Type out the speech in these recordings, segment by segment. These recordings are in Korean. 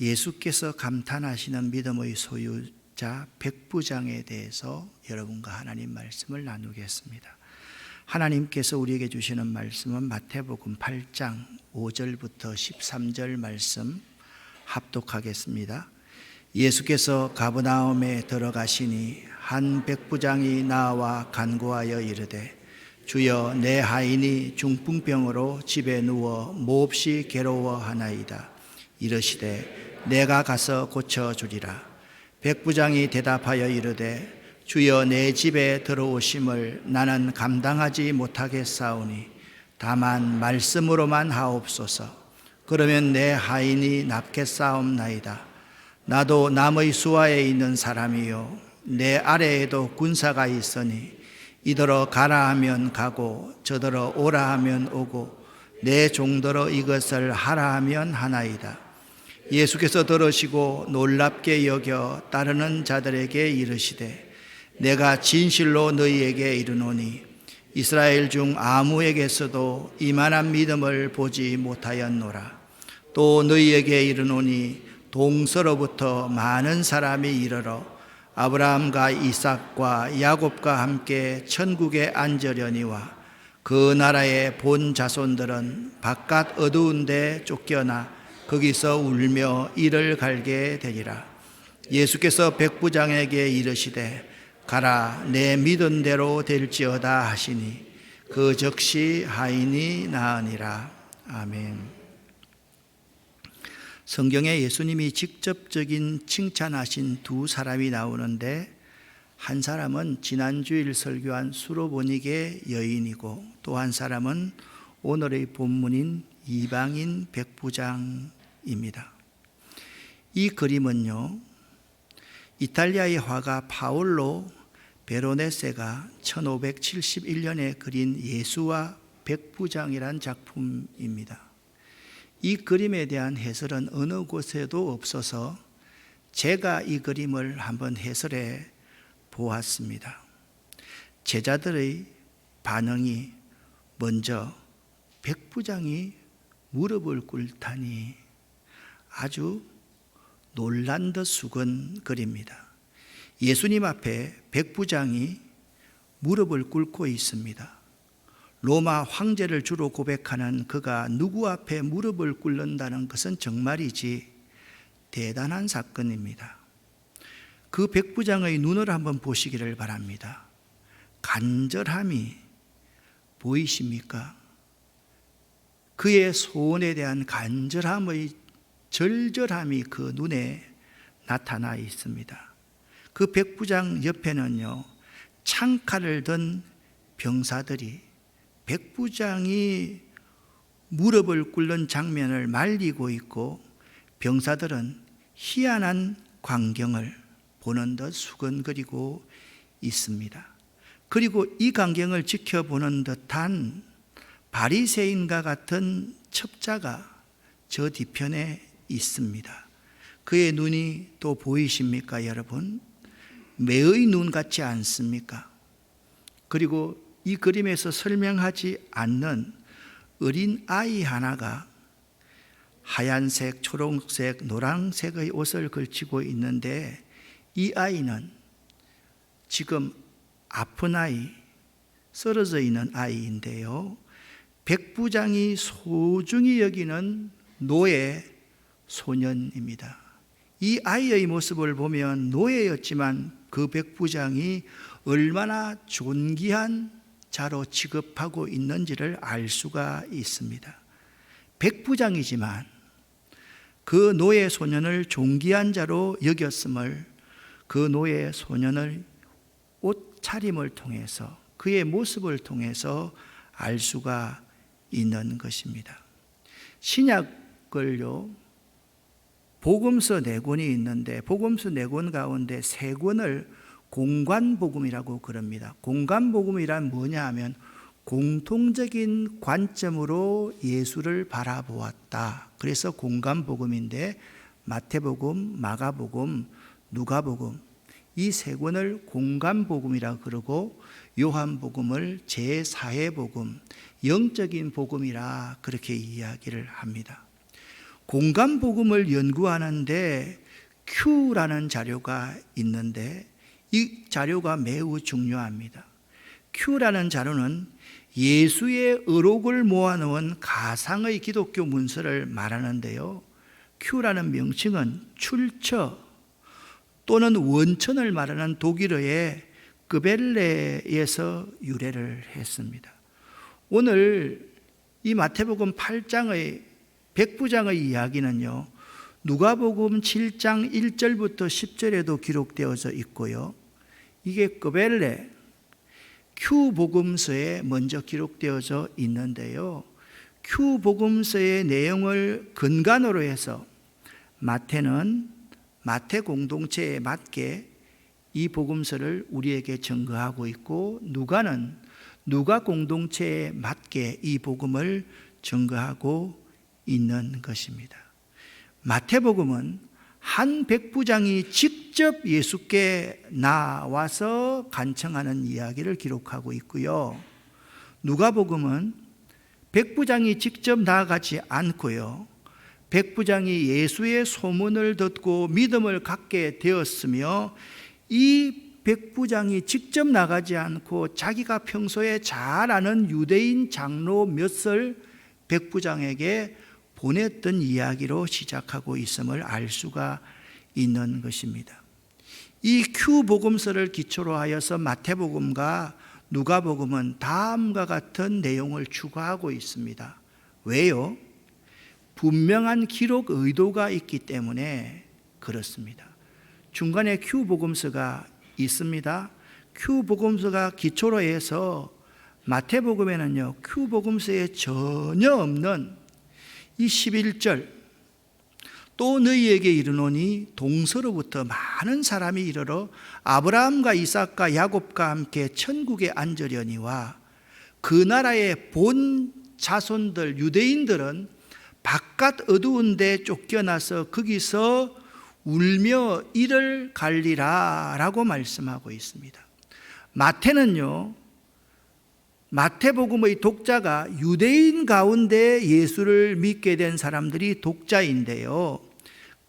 예수께서 감탄하시는 믿음의 소유자 백부장에 대해서 여러분과 하나님 말씀을 나누겠습니다. 하나님께서 우리에게 주시는 말씀은 마태복음 8장 5절부터 13절 말씀 합독하겠습니다. 예수께서 가버나움에 들어가시니 한 백부장이 나와 간구하여 이르되 주여, 내 하인이 중풍병으로 집에 누워 몹시 괴로워하나이다. 이르시되 내가 가서 고쳐주리라. 백부장이 대답하여 이르되 주여, 내 집에 들어오심을 나는 감당하지 못하겠사오니 다만 말씀으로만 하옵소서. 그러면 내 하인이 낫겠사옵나이다. 나도 남의 수하에 있는 사람이요 내 아래에도 군사가 있으니 이더러 가라 하면 가고 저더러 오라 하면 오고 내 종더러 이것을 하라 하면 하나이다. 예수께서 들으시고 놀랍게 여겨 따르는 자들에게 이르시되 내가 진실로 너희에게 이르노니 이스라엘 중 아무에게서도 이만한 믿음을 보지 못하였노라. 또 너희에게 이르노니 동서로부터 많은 사람이 이르러 아브라함과 이삭과 야곱과 함께 천국에 앉으려니와 그 나라의 본 자손들은 바깥 어두운 데 쫓겨나 거기서 울며 이를 갈게 되리라. 예수께서 백부장에게 이르시되 가라, 내 믿은 대로 될지어다 하시니 그 즉시 하인이 나으니라. 아멘. 성경에 예수님이 직접적인 칭찬하신 두 사람이 나오는데, 한 사람은 지난주일 설교한 수로보니게 여인이고 또 한 사람은 오늘의 본문인 이방인 백부장입니다. 이 그림은요, 이탈리아의 화가 파올로 베로네세가 1571년에 그린 예수와 백부장이란 작품입니다. 이 그림에 대한 해설은 어느 곳에도 없어서 제가 이 그림을 한번 해설해 보았습니다. 제자들의 반응이 먼저 백부장이 무릎을 꿇다니 아주 놀란 듯 숙은 글입니다. 예수님 앞에 백부장이 무릎을 꿇고 있습니다. 로마 황제를 주로 고백하는 그가 누구 앞에 무릎을 꿇는다는 것은 정말이지 대단한 사건입니다. 그 백부장의 눈을 한번 보시기를 바랍니다. 간절함이 보이십니까? 그의 소원에 대한 간절함의 절절함이 그 눈에 나타나 있습니다. 그 백부장 옆에는요, 창칼을 든 병사들이 백부장이 무릎을 꿇는 장면을 말리고 있고, 병사들은 희한한 광경을 보는 듯 수근거리고 있습니다. 그리고 이 광경을 지켜보는 듯한 바리새인과 같은 첩자가 저 뒤편에 있습니다. 그의 눈이 또 보이십니까, 여러분? 매의 눈 같지 않습니까? 그리고 이 그림에서 설명하지 않는 어린 아이 하나가 하얀색, 초록색, 노란색의 옷을 걸치고 있는데, 이 아이는 지금 아픈 아이, 쓰러져 있는 아이인데요, 백부장이 소중히 여기는 노예 소년입니다. 이 아이의 모습을 보면 노예였지만 그 백부장이 얼마나 존귀한 자로 취급하고 있는지를 알 수가 있습니다. 백부장이지만 그 노예 소년을 존귀한 자로 여겼음을 그 노예 소년의 옷차림을 통해서, 그의 모습을 통해서 알 수가 있는 것입니다. 신약을요, 복음서 4권이 있는데 복음서 4권 가운데 3권을 공관복음이라고 그럽니다. 공관복음이란 뭐냐 하면 공통적인 관점으로 예수를 바라보았다. 그래서 공관복음인데 마태복음, 마가복음, 누가복음 이 3권을 공관복음이라고 그러고 요한복음을 제4의 복음, 영적인 복음이라 그렇게 이야기를 합니다. 공간복음을 연구하는데 Q라는 자료가 있는데 이 자료가 매우 중요합니다. Q라는 자료는 예수의 의록을 모아놓은 가상의 기독교 문서를 말하는데요. Q라는 명칭은 출처 또는 원천을 말하는 독일어의 끄벨레에서 유래를 했습니다. 오늘 이 마태복음 8장의 백부장의 이야기는요, 누가복음 7장 1절부터 10절에도 기록되어져 있고요. 이게 끄벨레 Q복음서에 먼저 기록되어져 있는데요. Q복음서의 내용을 근간으로 해서 마태는 마태 공동체에 맞게 이 복음서를 우리에게 증거하고 있고, 누가는 누가 공동체에 맞게 이 복음을 증거하고 있는 것입니다. 마태복음은 한 백부장이 직접 예수께 나와서 간청하는 이야기를 기록하고 있고요. 누가복음은 백부장이 직접 나아가지 않고요, 백부장이 예수의 소문을 듣고 믿음을 갖게 되었으며, 이 백부장이 직접 나가지 않고 자기가 평소에 잘 아는 유대인 장로 몇을 백부장에게 보냈던 이야기로 시작하고 있음을 알 수가 있는 것입니다. 이 Q복음서를 기초로 하여서 마태복음과 누가복음은 다음과 같은 내용을 추가하고 있습니다. 왜요? 분명한 기록 의도가 있기 때문에 그렇습니다. 중간에 Q복음서가 있습니다. Q복음서가 기초로 해서 마태복음에는요, Q복음서에 전혀 없는 이 11절, 또 너희에게 이르노니 동서로부터 많은 사람이 이르러 아브라함과 이삭과 야곱과 함께 천국에 앉으려니와 그 나라의 본 자손들 유대인들은 바깥 어두운 데 쫓겨나서 거기서 울며 이를 갈리라 라고 말씀하고 있습니다. 마태는요, 마태복음의 독자가 유대인 가운데 예수를 믿게 된 사람들이 독자인데요,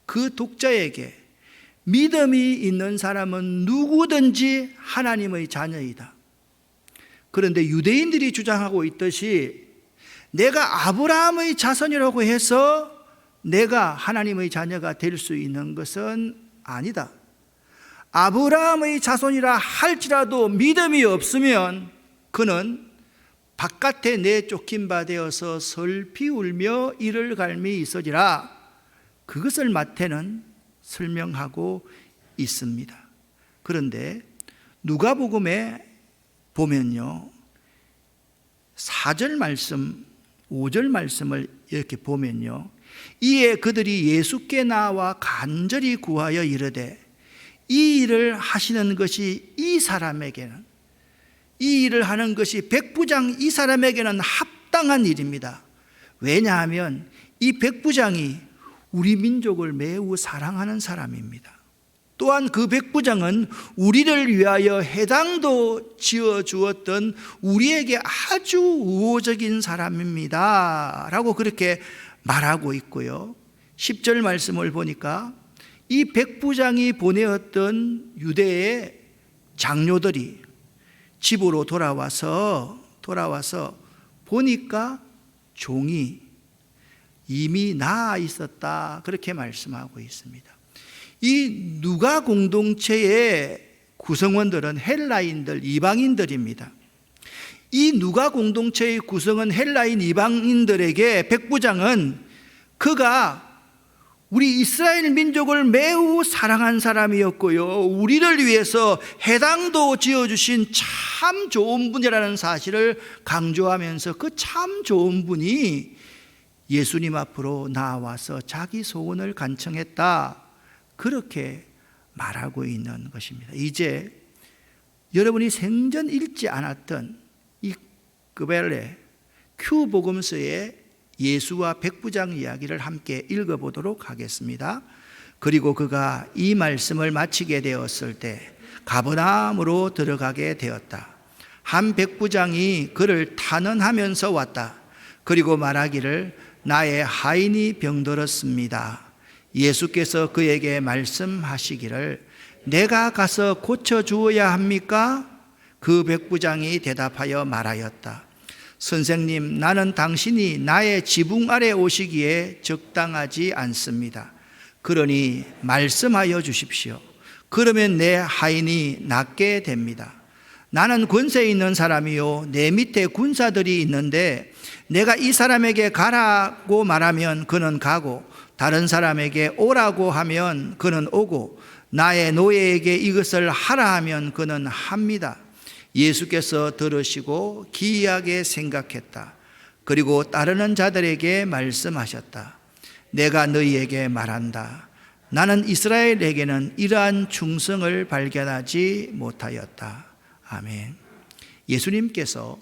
그 독자에게 믿음이 있는 사람은 누구든지 하나님의 자녀이다. 그런데 유대인들이 주장하고 있듯이 내가 아브라함의 자손이라고 해서 내가 하나님의 자녀가 될 수 있는 것은 아니다. 아브라함의 자손이라 할지라도 믿음이 없으면 그는 바깥에 내쫓긴 바 되어서 슬피 울며 이를 갈미 있으리라. 그것을 마태는 설명하고 있습니다. 그런데 누가복음에 보면요, 4절 말씀, 5절 말씀을 이렇게 보면요, 이에 그들이 예수께 나와 간절히 구하여 이르되 이 일을 하시는 것이 이 사람에게는, 이 일을 하는 것이 백부장 이 사람에게는 합당한 일입니다. 왜냐하면 이 백부장이 우리 민족을 매우 사랑하는 사람입니다. 또한 그 백부장은 우리를 위하여 회당도 지어주었던 우리에게 아주 우호적인 사람입니다 라고 그렇게 말하고 있고요, 10절 말씀을 보니까 이 백부장이 보내었던 유대의 장로들이 집으로 돌아와서 보니까 종이 이미 나아 있었다, 그렇게 말씀하고 있습니다. 이 누가 공동체의 구성원들은 헬라인들, 이방인들입니다. 이 누가 공동체의 구성원 헬라인 이방인들에게 백부장은 그가 우리 이스라엘 민족을 매우 사랑한 사람이었고요, 우리를 위해서 회당도 지어주신 참 좋은 분이라는 사실을 강조하면서 그 참 좋은 분이 예수님 앞으로 나와서 자기 소원을 간청했다, 그렇게 말하고 있는 것입니다. 이제 여러분이 생전 읽지 않았던 이 끄벨레 Q복음서의 예수와 백부장 이야기를 함께 읽어보도록 하겠습니다. 그리고 그가 이 말씀을 마치게 되었을 때 가버나움으로 들어가게 되었다. 한 백부장이 그를 탄원하면서 왔다. 그리고 말하기를 나의 하인이 병들었습니다. 예수께서 그에게 말씀하시기를 내가 가서 고쳐주어야 합니까? 그 백부장이 대답하여 말하였다. 선생님, 나는 당신이 나의 지붕 아래 오시기에 적당하지 않습니다. 그러니 말씀하여 주십시오. 그러면 내 하인이 낫게 됩니다. 나는 권세 있는 사람이요, 내 밑에 군사들이 있는데 내가 이 사람에게 가라고 말하면 그는 가고 다른 사람에게 오라고 하면 그는 오고 나의 노예에게 이것을 하라 하면 그는 합니다. 예수께서 들으시고 기이하게 생각했다. 그리고 따르는 자들에게 말씀하셨다. 내가 너희에게 말한다. 나는 이스라엘에게는 이러한 충성을 발견하지 못하였다. 아멘. 예수님께서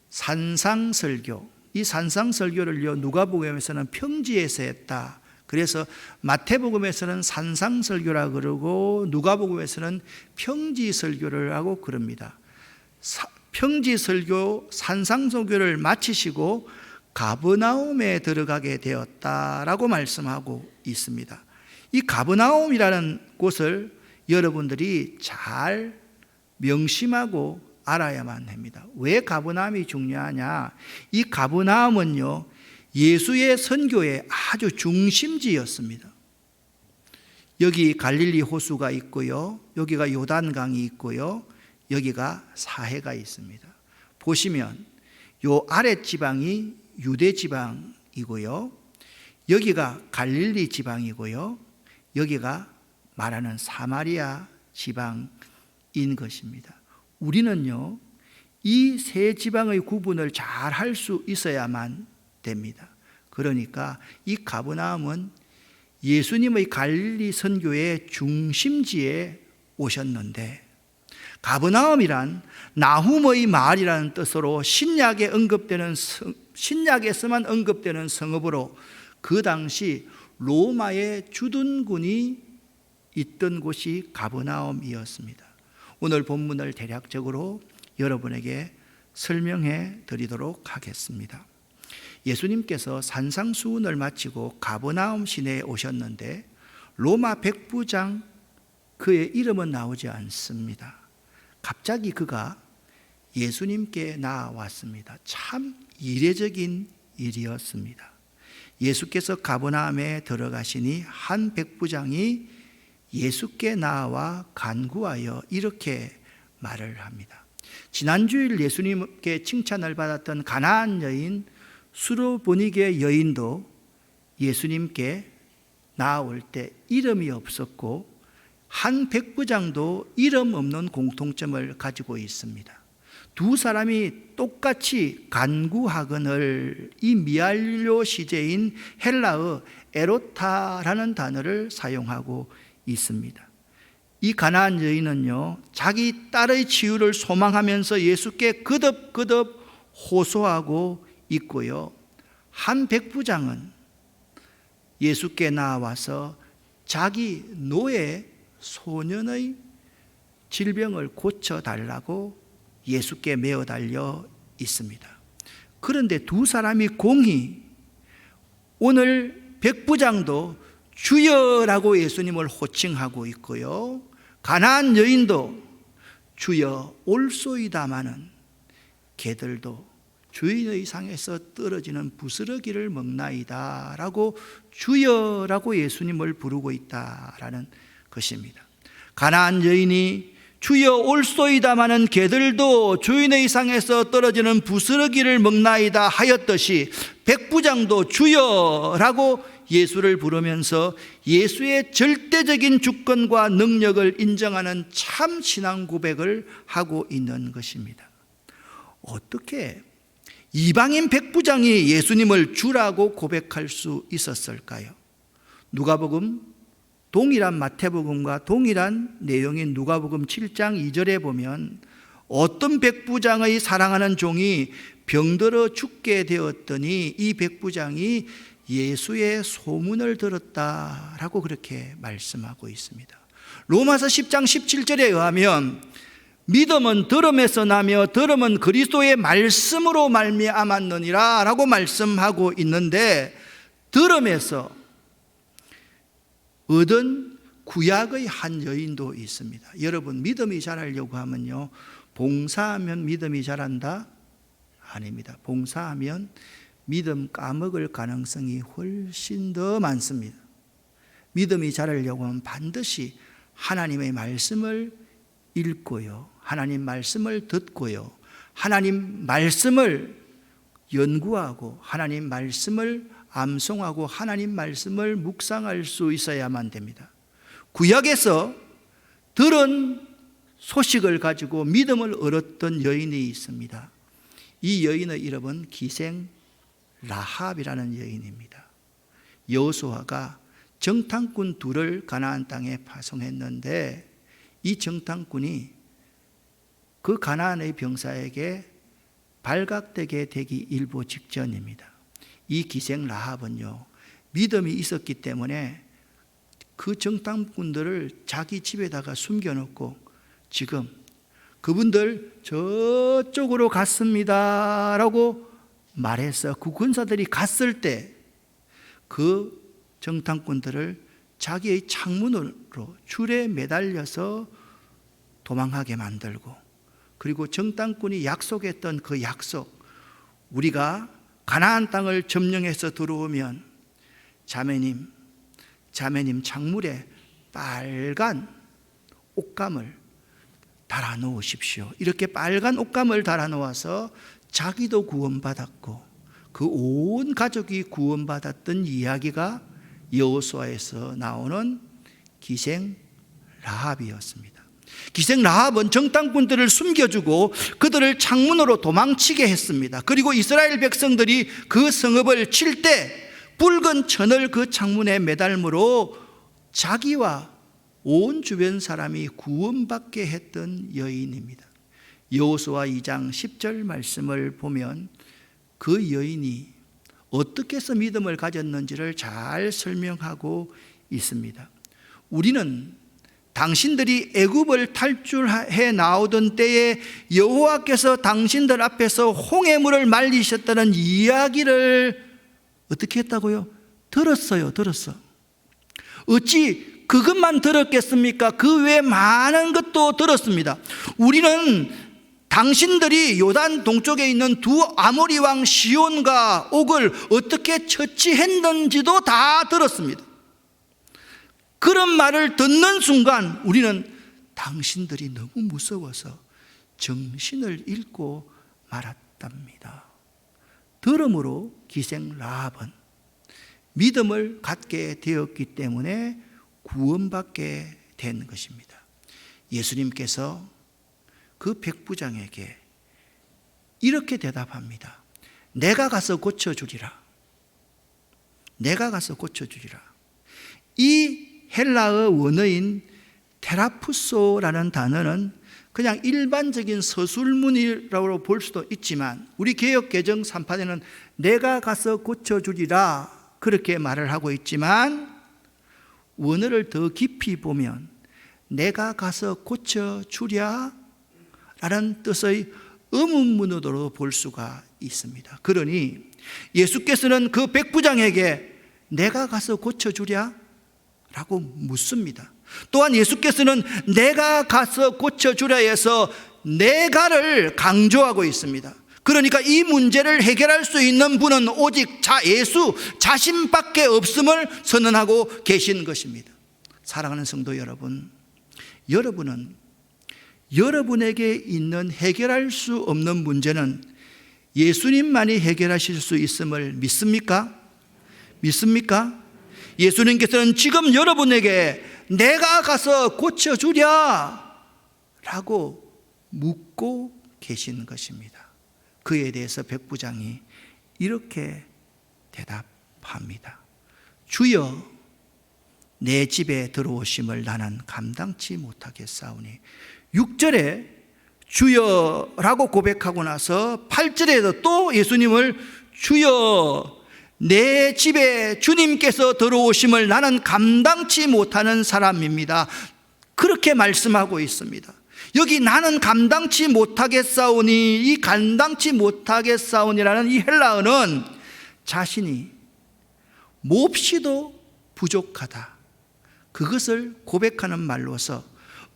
산상설교, 이 산상설교를요 누가복음에서는 평지에서 했다. 그래서 마태복음에서는 산상설교라 그러고 누가복음에서는 평지설교를 하고 그럽니다. 평지설교, 산상설교를 마치시고 가버나움에 들어가게 되었다라고 말씀하고 있습니다. 이 가버나움이라는 곳을 여러분들이 잘 명심하고 알아야만 합니다. 왜 가버나움이 중요하냐? 이 가버나움은요 예수의 선교의 아주 중심지였습니다. 여기 갈릴리 호수가 있고요, 여기가 요단강이 있고요, 여기가 사해가 있습니다. 보시면 요 아래 지방이 유대 지방이고요, 여기가 갈릴리 지방이고요, 여기가 말하는 사마리아 지방인 것입니다. 우리는요 이 세 지방의 구분을 잘 할 수 있어야만 됩니다. 그러니까 이 가버나움은 예수님의 갈릴리 선교의 중심지에 오셨는데, 가버나움이란 나훔의 마을이라는 뜻으로 신약에서만 언급되는 성읍으로 그 당시 로마의 주둔군이 있던 곳이 가버나움이었습니다. 오늘 본문을 대략적으로 여러분에게 설명해 드리도록 하겠습니다. 예수님께서 산상수훈을 마치고 가버나움 시내에 오셨는데 로마 백부장, 그의 이름은 나오지 않습니다. 갑자기 그가 예수님께 나아왔습니다. 참 이례적인 일이었습니다. 예수께서 가버나움에 들어가시니 한 백부장이 예수께 나와 간구하여 이렇게 말을 합니다. 지난주일 예수님께 칭찬을 받았던 가나안 여인 수르보니게 여인도 예수님께 나아올 때 이름이 없었고 한 백부장도 이름 없는 공통점을 가지고 있습니다. 두 사람이 똑같이 간구하거늘 이 미알료 시제인 헬라어 에로타라는 단어를 사용하고 있습니다. 이 가나안 여인은요 자기 딸의 치유를 소망하면서 예수께 거듭거듭 호소하고 있고요, 한 백부장은 예수께 나와서 자기 노예 소년의 질병을 고쳐달라고 예수께 메어 달려 있습니다. 그런데 두 사람이 공히 오늘 백부장도 주여라고 예수님을 호칭하고 있고요, 가나안 여인도 주여 올소이다마는 개들도 주인의 상에서 떨어지는 부스러기를 먹나이다 라고 주여라고 예수님을 부르고 있다라는 것입니다. 가나안 여인이 주여 올소이다마는 개들도 주인의 상에서 떨어지는 부스러기를 먹나이다 하였듯이 백부장도 주여라고 예수를 부르면서 예수의 절대적인 주권과 능력을 인정하는 참 신앙 고백을 하고 있는 것입니다. 어떻게 이방인 백부장이 예수님을 주라고 고백할 수 있었을까요? 누가복음, 동일한 마태복음과 동일한 내용인 누가복음 7장 2절에 보면 어떤 백부장의 사랑하는 종이 병들어 죽게 되었더니 이 백부장이 예수의 소문을 들었다라고 그렇게 말씀하고 있습니다. 로마서 10장 17절에 의하면 믿음은 들음에서 나며 들음은 그리스도의 말씀으로 말미암았느니라 라고 말씀하고 있는데, 들음에서 얻은 구약의 한 여인도 있습니다. 여러분, 믿음이 자라려고 하면요, 봉사하면 믿음이 자란다? 아닙니다. 봉사하면 믿음 까먹을 가능성이 훨씬 더 많습니다. 믿음이 자라려고 하면 반드시 하나님의 말씀을 읽고요, 하나님 말씀을 듣고요, 하나님 말씀을 연구하고 하나님 말씀을 암송하고 하나님 말씀을 묵상할 수 있어야만 됩니다. 구약에서 들은 소식을 가지고 믿음을 얻었던 여인이 있습니다. 이 여인의 이름은 기생 라합이라는 여인입니다. 여호수아가 정탐꾼 둘을 가나안 땅에 파송했는데, 이 정탐꾼이 그 가나안의 병사에게 발각되게 되기 일보 직전입니다. 이 기생 라합은요, 믿음이 있었기 때문에 그 정탐꾼들을 자기 집에다가 숨겨놓고, 지금 그분들 저쪽으로 갔습니다 라고 말해서 그 군사들이 갔을 때 그 정탐꾼들을 자기의 창문으로 줄에 매달려서 도망하게 만들고, 그리고 정탐꾼이 약속했던 그 약속, 우리가 가나안 땅을 점령해서 들어오면 자매님 창문에 빨간 옷감을 달아 놓으십시오. 이렇게 빨간 옷감을 달아 놓아서 자기도 구원받았고 그 온 가족이 구원받았던 이야기가 여호수아에서 나오는 기생 라합이었습니다. 기생 라합은 정탐꾼들을 숨겨주고 그들을 창문으로 도망치게 했습니다. 그리고 이스라엘 백성들이 그 성읍을 칠 때 붉은 천을 그 창문에 매달므로 자기와 온 주변 사람이 구원받게 했던 여인입니다. 여호수아 2장 10절 말씀을 보면 그 여인이 어떻게 해서 믿음을 가졌는지를 잘 설명하고 있습니다. 우리는 당신들이 애굽을 탈출해 나오던 때에 여호와께서 당신들 앞에서 홍해물을 말리셨다는 이야기를 어떻게 했다고요? 들었어요. 어찌 그것만 들었겠습니까? 그 외에 많은 것도 들었습니다. 우리는 당신들이 요단 동쪽에 있는 두 아모리 왕 시온과 옥을 어떻게 처치했는지도 다 들었습니다. 그런 말을 듣는 순간 우리는 당신들이 너무 무서워서 정신을 잃고 말았답니다. 들음으로 기생 라합은 믿음을 갖게 되었기 때문에 구원받게 된 것입니다. 예수님께서 그 백부장에게 이렇게 대답합니다. 내가 가서 고쳐주리라. 이 헬라어 원어인 테라푸소라는 단어는 그냥 일반적인 서술문이라고 볼 수도 있지만 우리 개역개정 3판에는 내가 가서 고쳐주리라 그렇게 말을 하고 있지만, 원어를 더 깊이 보면 내가 가서 고쳐주랴 라는 뜻의 의문문으로 볼 수가 있습니다. 그러니 예수께서는 그 백부장에게 내가 가서 고쳐주랴? 라고 묻습니다. 또한 예수께서는 내가 가서 고쳐주랴에서 내가를 강조하고 있습니다. 그러니까 이 문제를 해결할 수 있는 분은 오직 예수 자신밖에 없음을 선언하고 계신 것입니다. 사랑하는 성도 여러분, 여러분은 여러분에게 있는 해결할 수 없는 문제는 예수님만이 해결하실 수 있음을 믿습니까? 예수님께서는 지금 여러분에게 내가 가서 고쳐주랴 라고 묻고 계신 것입니다. 그에 대해서 백부장이 이렇게 대답합니다. 주여, 내 집에 들어오심을 나는 감당치 못하겠사오니. 6절에 주여라고 고백하고 나서 8절에도 또 예수님을 주여, 내 집에 주님께서 들어오심을 나는 감당치 못하는 사람입니다. 그렇게 말씀하고 있습니다. 여기 나는 감당치 못하겠사오니, 이 감당치 못하겠사오니라는 이 헬라어는 자신이 몹시도 부족하다, 그것을 고백하는 말로서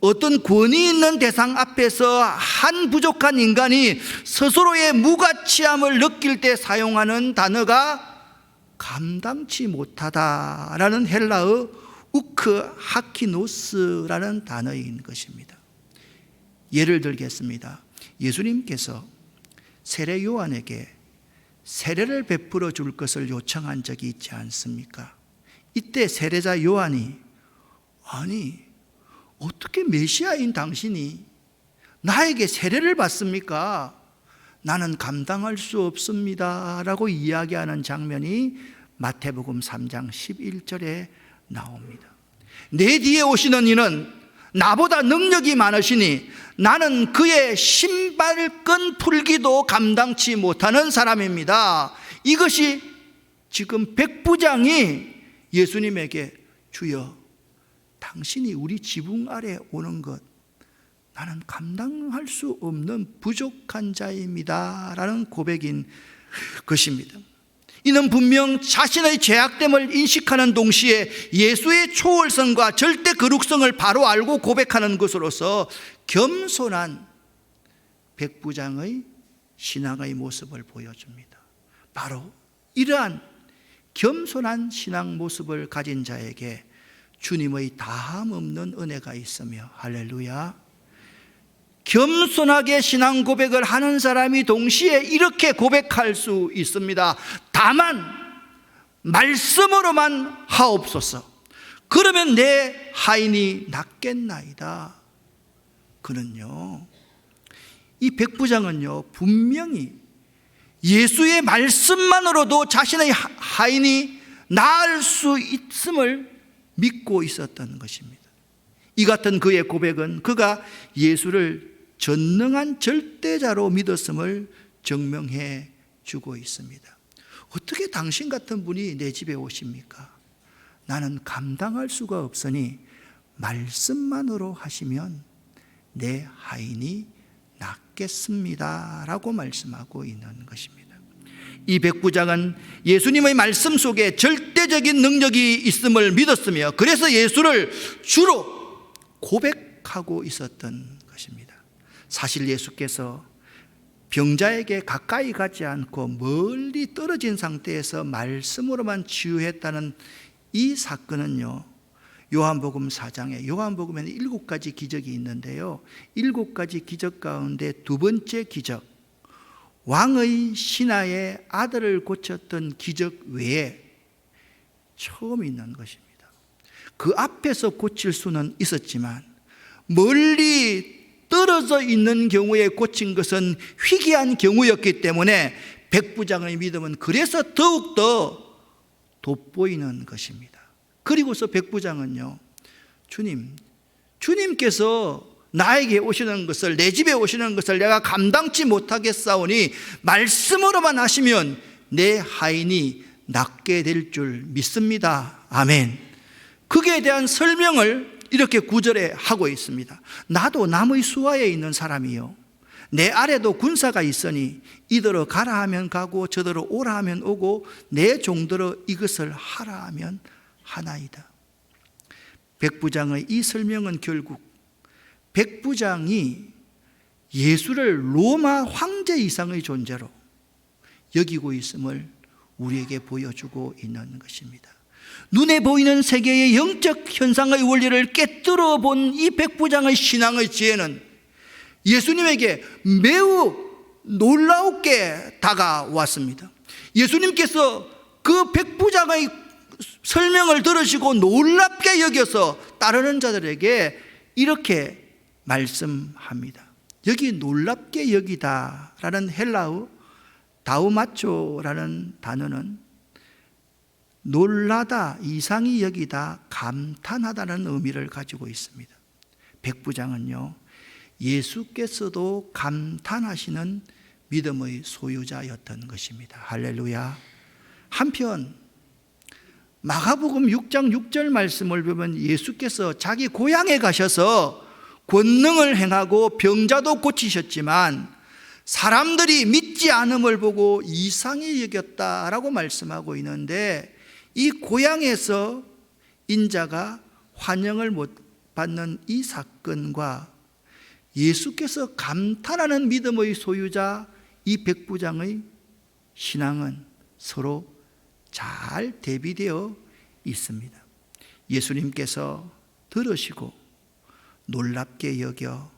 어떤 권위 있는 대상 앞에서 한 부족한 인간이 스스로의 무가치함을 느낄 때 사용하는 단어가 감당치 못하다라는 헬라어 우크 하키노스라는 단어인 것입니다. 예를 들겠습니다. 예수님께서 세례 요한에게 세례를 베풀어 줄 것을 요청한 적이 있지 않습니까? 이때 세례자 요한이, 아니, 어떻게 메시아인 당신이 나에게 세례를 받습니까? 나는 감당할 수 없습니다 라고 이야기하는 장면이 마태복음 3장 11절에 나옵니다. 내 뒤에 오시는 이는 나보다 능력이 많으시니 나는 그의 신발끈 풀기도 감당치 못하는 사람입니다. 이것이 지금 백부장이 예수님에게, 주여, 당신이 우리 지붕 아래 오는 것 나는 감당할 수 없는 부족한 자입니다 라는 고백인 것입니다. 이는 분명 자신의 죄악됨을 인식하는 동시에 예수의 초월성과 절대 거룩성을 바로 알고 고백하는 것으로서 겸손한 백부장의 신앙의 모습을 보여줍니다. 바로 이러한 겸손한 신앙 모습을 가진 자에게 주님의 다함 없는 은혜가 있으며, 할렐루야, 겸손하게 신앙 고백을 하는 사람이 동시에 이렇게 고백할 수 있습니다. 다만 말씀으로만 하옵소서. 그러면 내 하인이 낫겠나이다. 그는요, 이 백부장은요, 분명히 예수의 말씀만으로도 자신의 하인이 나을 수 있음을 믿고 있었던 것입니다. 이 같은 그의 고백은 그가 예수를 전능한 절대자로 믿었음을 증명해 주고 있습니다. 어떻게 당신 같은 분이 내 집에 오십니까? 나는 감당할 수가 없으니 말씀만으로 하시면 내 하인이 낫겠습니다 라고 말씀하고 있는 것입니다. 이 백부장은 예수님의 말씀 속에 절대적인 능력이 있음을 믿었으며 그래서 예수를 주로 고백하고 있었던 것입니다. 사실 예수께서 병자에게 가까이 가지 않고 멀리 떨어진 상태에서 말씀으로만 치유했다는 이 사건은요, 요한복음 4장에 요한복음에는 7가지 기적이 있는데요, 7가지 기적 가운데 두 번째 기적, 왕의 신하의 아들을 고쳤던 기적 외에 처음 있는 것입니다. 그 앞에서 고칠 수는 있었지만 멀리 떨어져 있는 경우에 고친 것은 희귀한 경우였기 때문에 백부장의 믿음은 그래서 더욱더 돋보이는 것입니다. 그리고서 백부장은요, 주님께서 나에게 오시는 것을, 내 집에 오시는 것을 내가 감당치 못하겠사오니 말씀으로만 하시면 내 하인이 낫게 될 줄 믿습니다. 아멘. 그에 대한 설명을 이렇게 9절에 하고 있습니다. 나도 남의 수하에 있는 사람이요, 내 아래도 군사가 있으니 이더러 가라 하면 가고 저더러 오라 하면 오고 내 종더러 이것을 하라 하면 하나이다. 백부장의 이 설명은 결국 백부장이 예수를 로마 황제 이상의 존재로 여기고 있음을 우리에게 보여주고 있는 것입니다. 눈에 보이는 세계의 영적 현상의 원리를 깨뜨려 본 이 백부장의 신앙의 지혜는 예수님에게 매우 놀라웠게 다가왔습니다. 예수님께서 그 백부장의 설명을 들으시고 놀랍게 여겨서 따르는 자들에게 이렇게 말씀합니다. 여기 놀랍게 여기다라는 헬라어 다우마초라는 단어는 놀라다, 이상히 여기다, 감탄하다는 의미를 가지고 있습니다. 백부장은요, 예수께서도 감탄하시는 믿음의 소유자였던 것입니다. 할렐루야. 한편 마가복음 6장 6절 말씀을 보면 예수께서 자기 고향에 가셔서 권능을 행하고 병자도 고치셨지만 사람들이 믿지 않음을 보고 이상히 여겼다라고 말씀하고 있는데, 이 고향에서 인자가 환영을 못 받는 이 사건과 예수께서 감탄하는 믿음의 소유자 이 백부장의 신앙은 서로 잘 대비되어 있습니다. 예수님께서 들으시고 놀랍게 여겨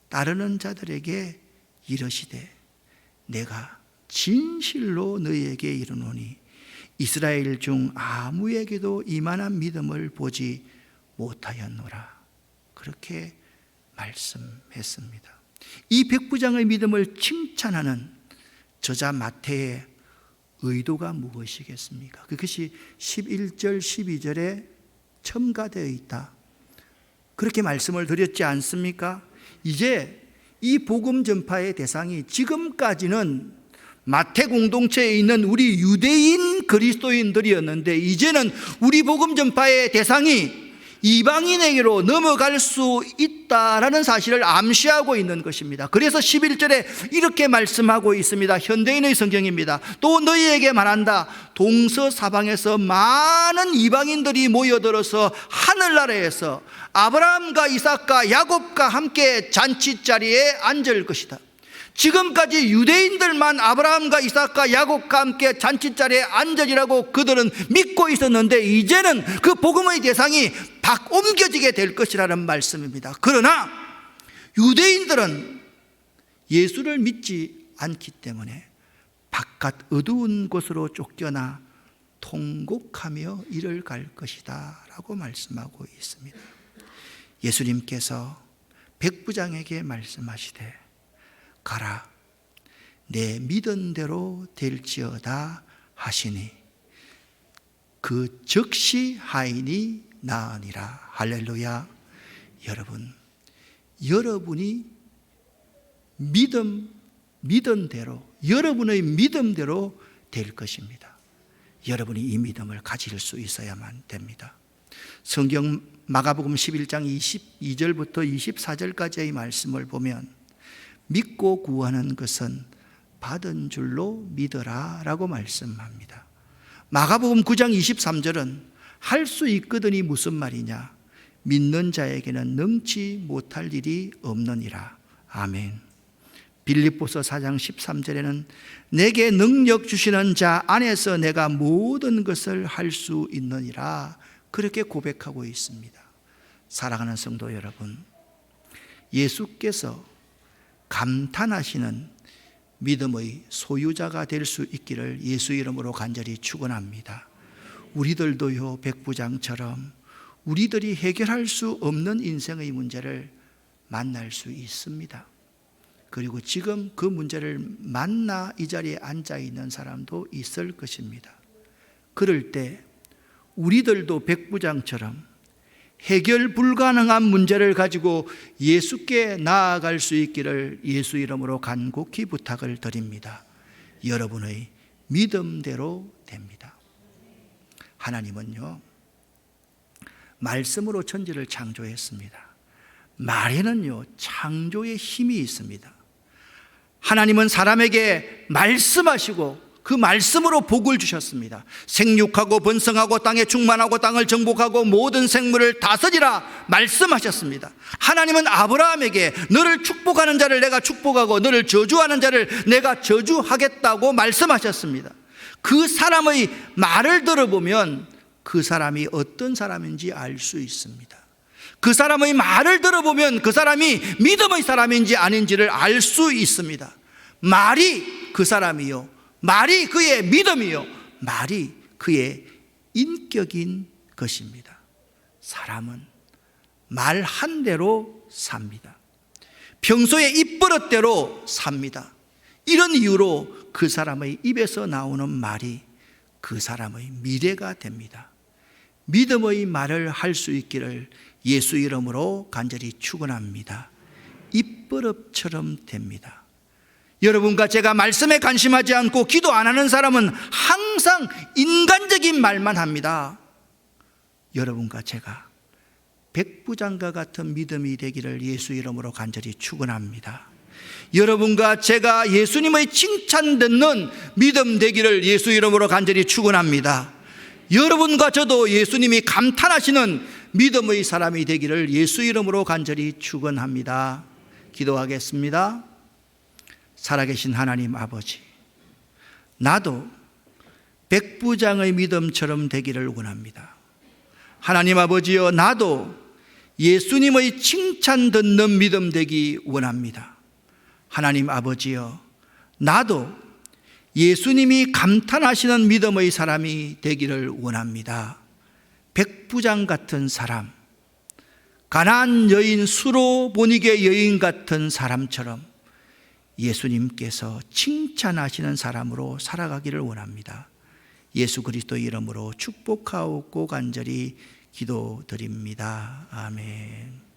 따르는 자들에게 이르시되 내가 진실로 너희에게 이르노니 이스라엘 중 아무에게도 이만한 믿음을 보지 못하였노라. 그렇게 말씀했습니다. 이 백부장의 믿음을 칭찬하는 저자 마태의 의도가 무엇이겠습니까? 그것이 11절 12절에 첨가되어 있다, 그렇게 말씀을 드렸지 않습니까? 이제 이 복음 전파의 대상이 지금까지는 마태 공동체에 있는 우리 유대인 그리스도인들이었는데, 이제는 우리 복음 전파의 대상이 이방인에게로 넘어갈 수 있다라는 사실을 암시하고 있는 것입니다. 그래서 11절에 이렇게 말씀하고 있습니다. 현대인의 성경입니다. 또 너희에게 말한다. 동서사방에서 많은 이방인들이 모여들어서 하늘나라에서 아브라함과 이삭과 야곱과 함께 잔치자리에 앉을 것이다. 지금까지 유대인들만 아브라함과 이삭과 야곱과 함께 잔치자리에 앉으리라고 그들은 믿고 있었는데, 이제는 그 복음의 대상이 옮겨지게 될 것이라는 말씀입니다. 그러나 유대인들은 예수를 믿지 않기 때문에 바깥 어두운 곳으로 쫓겨나 통곡하며 이를 갈 것이다 라고 말씀하고 있습니다. 예수님께서 백부장에게 말씀하시되 가라, 내 믿은 대로 될지어다 하시니 그 즉시 하인이 나으니라. 할렐루야. 여러분이 믿은 대로, 여러분의 믿음대로 될 것입니다. 여러분이 이 믿음을 가질 수 있어야만 됩니다. 성경 마가복음 11장 22절부터 24절까지의 말씀을 보면 믿고 구하는 것은 받은 줄로 믿어라 라고 말씀합니다. 마가복음 9장 23절은 할 수 있거든이 무슨 말이냐, 믿는 자에게는 능치 못할 일이 없느니라. 아멘. 빌립보서 4장 13절에는 내게 능력 주시는 자 안에서 내가 모든 것을 할 수 있느니라, 그렇게 고백하고 있습니다. 사랑하는 성도 여러분, 예수께서 감탄하시는 믿음의 소유자가 될 수 있기를 예수 이름으로 간절히 축원합니다. 우리들도요, 백부장처럼 우리들이 해결할 수 없는 인생의 문제를 만날 수 있습니다. 그리고 지금 그 문제를 만나 이 자리에 앉아 있는 사람도 있을 것입니다. 그럴 때 우리들도 백부장처럼 해결 불가능한 문제를 가지고 예수께 나아갈 수 있기를 예수 이름으로 간곡히 부탁을 드립니다. 여러분의 믿음대로 됩니다. 하나님은요, 말씀으로 천지를 창조했습니다. 말에는요, 창조의 힘이 있습니다. 하나님은 사람에게 말씀하시고 그 말씀으로 복을 주셨습니다. 생육하고 번성하고 땅에 충만하고 땅을 정복하고 모든 생물을 다스리라 말씀하셨습니다. 하나님은 아브라함에게 너를 축복하는 자를 내가 축복하고 너를 저주하는 자를 내가 저주하겠다고 말씀하셨습니다. 그 사람의 말을 들어보면 그 사람이 어떤 사람인지 알 수 있습니다. 그 사람의 말을 들어보면 그 사람이 믿음의 사람인지 아닌지를 알 수 있습니다. 말이 그 사람이요, 말이 그의 믿음이요, 말이 그의 인격인 것입니다. 사람은 말 한 대로 삽니다. 평소에 입버릇대로 삽니다. 이런 이유로 그 사람의 입에서 나오는 말이 그 사람의 미래가 됩니다. 믿음의 말을 할 수 있기를 예수 이름으로 간절히 축원합니다. 입버릇처럼 됩니다. 여러분과 제가 말씀에 관심하지 않고 기도 안 하는 사람은 항상 인간적인 말만 합니다. 여러분과 제가 백부장과 같은 믿음이 되기를 예수 이름으로 간절히 축원합니다. 여러분과 제가 예수님의 칭찬 듣는 믿음 되기를 예수 이름으로 간절히 축원합니다. 여러분과 저도 예수님이 감탄하시는 믿음의 사람이 되기를 예수 이름으로 간절히 축원합니다. 기도하겠습니다. 살아계신 하나님 아버지, 나도 백부장의 믿음처럼 되기를 원합니다. 하나님 아버지여, 나도 예수님의 칭찬 듣는 믿음 되기 원합니다. 하나님 아버지여, 나도 예수님이 감탄하시는 믿음의 사람이 되기를 원합니다. 백부장 같은 사람, 가나안 여인 수로 보니게 여인 같은 사람처럼 예수님께서 칭찬하시는 사람으로 살아가기를 원합니다. 예수 그리스도 이름으로 축복하옵고 간절히 기도드립니다. 아멘.